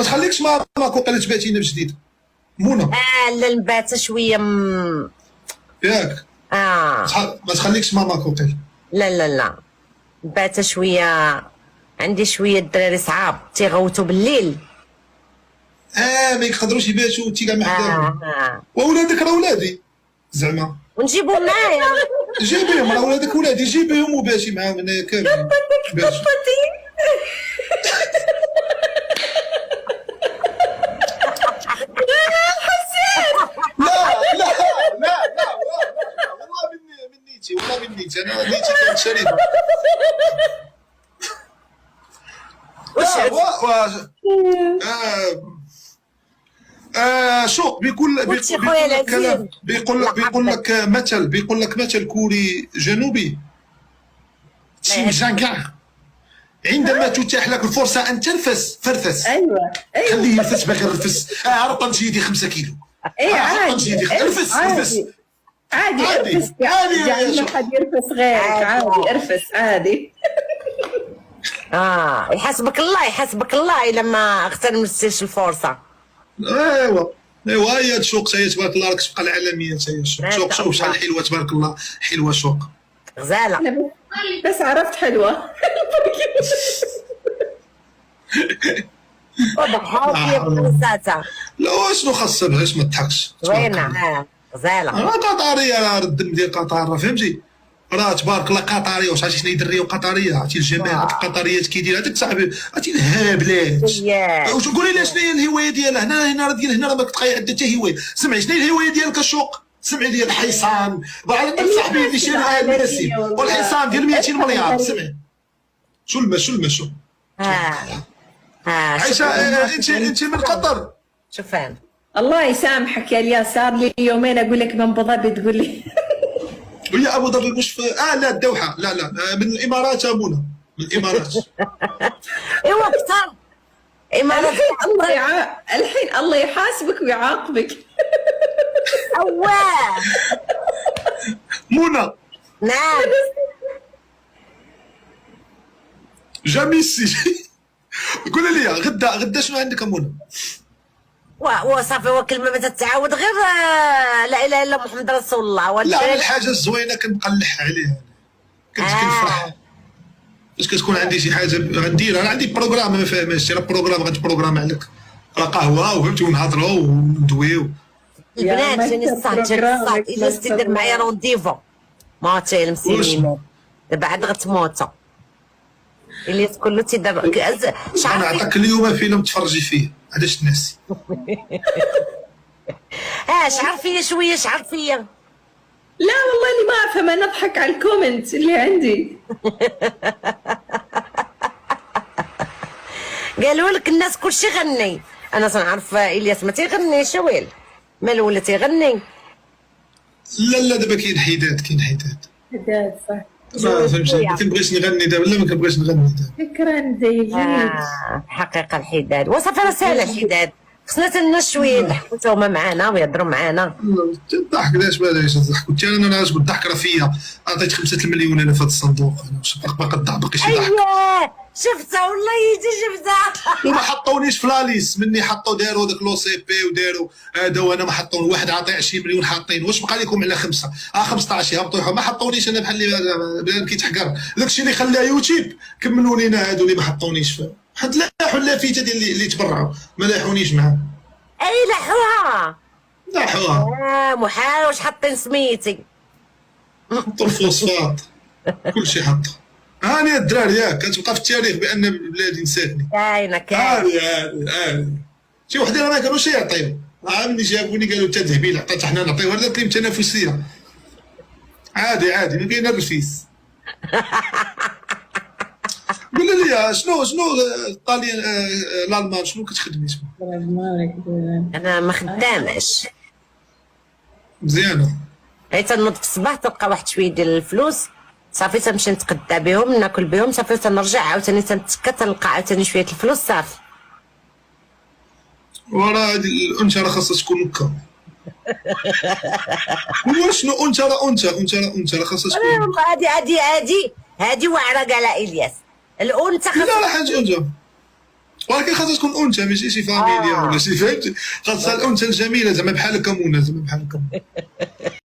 ما تخليكش ماماك وقيلا تبعتينا بجديد منى. لا نبات شويه ياك ما تخليكش ماماك وقيلا. لا نبات شويه، عندي شويه الدراري صعاب تيغوتوا بالليل. ما يقدروش يباتوا انت كاع ما حداهم. وولادك راه ولادي زعما ونجيبهم معايا. جيبيهم، راه ولادك ولادي، جيبيهم وباتي معاهم هنايا كاملين. والله من نيتي انا نيتي كانت شريفه. شو بيقول لك مثل كوري جنوبي تشينجانغ، عندما تتاح لك الفرصه ان ترفس فرفس. ايوه خليه يرفس باغي يرفس. عرفت جيدي 5 كيلو. عادي ارفس عادي ارفس عادي، ما حد يرفس غيرك. عادي ارفس عادي. يحسبك الله الا ما اغتنمتيش الفرصه. ايوا هي الشوق تبارك الله، راك تبقى العالميه الشوق. شوف شحال حلوه تبارك الله، حلوه شوق غزاله. بس عرفت حلوه. لا شنو خاصها باش ما تضحكش. زوينه غزاله. راه قطريه، راه الدم ديال قطر، فهمتي؟ راه تبارك الله قطريه. واش عرفتي شنو يدريو قطريه؟ عرفتي الجمال القطريات كيدير هذاك صاحبي، عرفتي الهابلات. واش قولي لي شنو هي الهوايه ديالها؟ هنا راه ديال هنا راه ما كتقاي عندها حتى هوايه. سمعي شنو هي الهوايه ديالك الشوق؟ سمعي ديال الحصان، بعد صاحبي اللي شي ناسي، والحصان ديال 200 مليار. سمعي شو المشو. عايشه انت من قطر؟ شوف انا الله يسامحك يا الياس، صار لي يومين اقول لك من ابو ظبي تقول لي ويا ابو ظبي مش في لا الدوحه، لا من الامارات. ابونا من الامارات. ايوا كثر امارات. الحين الله يحاسبك ويعاقبك. اواه منى. نعم جاميسي. قولي لي غدا شنو عندك منى؟ وصافي هو كلمه ما تتعاود غير لا اله الا محمد رسول الله. لا الحاجه الزوينه كنقلح عليها، كنفرح فاش كتكون عندي شي حاجه غنديرها. انا عندي بروغرام ما فاهمش، راه بروغرام غنتبروغرام عليك، راه قهوه وفهمتي ونهضروا وندويو. البنات جاني الصاد الا ستيدير معايا رونديفو ما تاي المسلمين دابا عاد غتموتوا. اللي تقول له تيدير انا عطاك اليوم فيلم تفرجي فيه علاش ناسي. شعر فيا شويه، شعر فيا. لا والله اللي ما افهم، انا اضحك على الكومنت اللي عندي. قالوا لك الناس كلشي غني. انا تنعرف الياس ما تيغنيش ويل، مالو ولا تيغني. لا دابا كاين حداد صح. ما فهمتش. ما كنبغيش نغني دابا. لا ما كنبغيش نغني دابا. شكرا زيد. الحقيقه الحداد وصافي راه ساهله الحداد. خصنا الناس شويه يضحكوا حتى هما معانا ويهضروا معانا. الضحك علاش بالاش نضحكوا؟ حتى انا علاش الضحك راه فيا. عطيت 5 المليون انا في هذا الصندوق. انا واش باقي شي ضحك. شفتها والله شفتها. وما حطونيش في لاليس مني حطوا داروا داك لو سي بي وداروا هذا، وانا ما حطوني. واحد عاطي 20 مليون حاطين. واش بقى لكم على 5 15 يهبطوا؟ ما حطونيش انا بحال اللي كيتحقر. داكشي اللي خلاه يوتيوب كملوا لينا هادو اللي ما حطونيش. حد لاحوا اللافته ديال اللي تبرعوا ما لاحونيش معاهم. لاحوها محال. واش حاطين سميتي؟ حطوا الفوسفات كلشي حط. هاني الدراري ياك كتبقى في التاريخ بان بلادي نساتني. كاينه هاني شي وحدين ما كانوش يعطيو. ملي جابوني قالوا انت ذهبي عطيت حنا نعطيو. هذا كلمه تنافسيه. عادي ما كاين الرفيس. قول لي شنو الطاليان الالمان شنو كتخدمي؟ انا ما خدامش. مزيانه. تنوض في الصباح تلقى واحد شويه ديال الفلوس صافي تنمشي نتغدى بهم ناكل بهم صافي تنرجع عاوتاني تنتسكى تلقى عاوتاني شويه الفلوس صافي. وراه هذه الانثى راه خاصها تكون هكا. شنو انثى راه خاصها تكون. هادي واعره كاع الياس. الانثى لا حاجه انثى. ولكن خاصها تكون انثى ماشي شي فاميليا ولا شي فهمتي، خاصها الانثى الجميله زعما بحالكم ونا زعما بحالكم.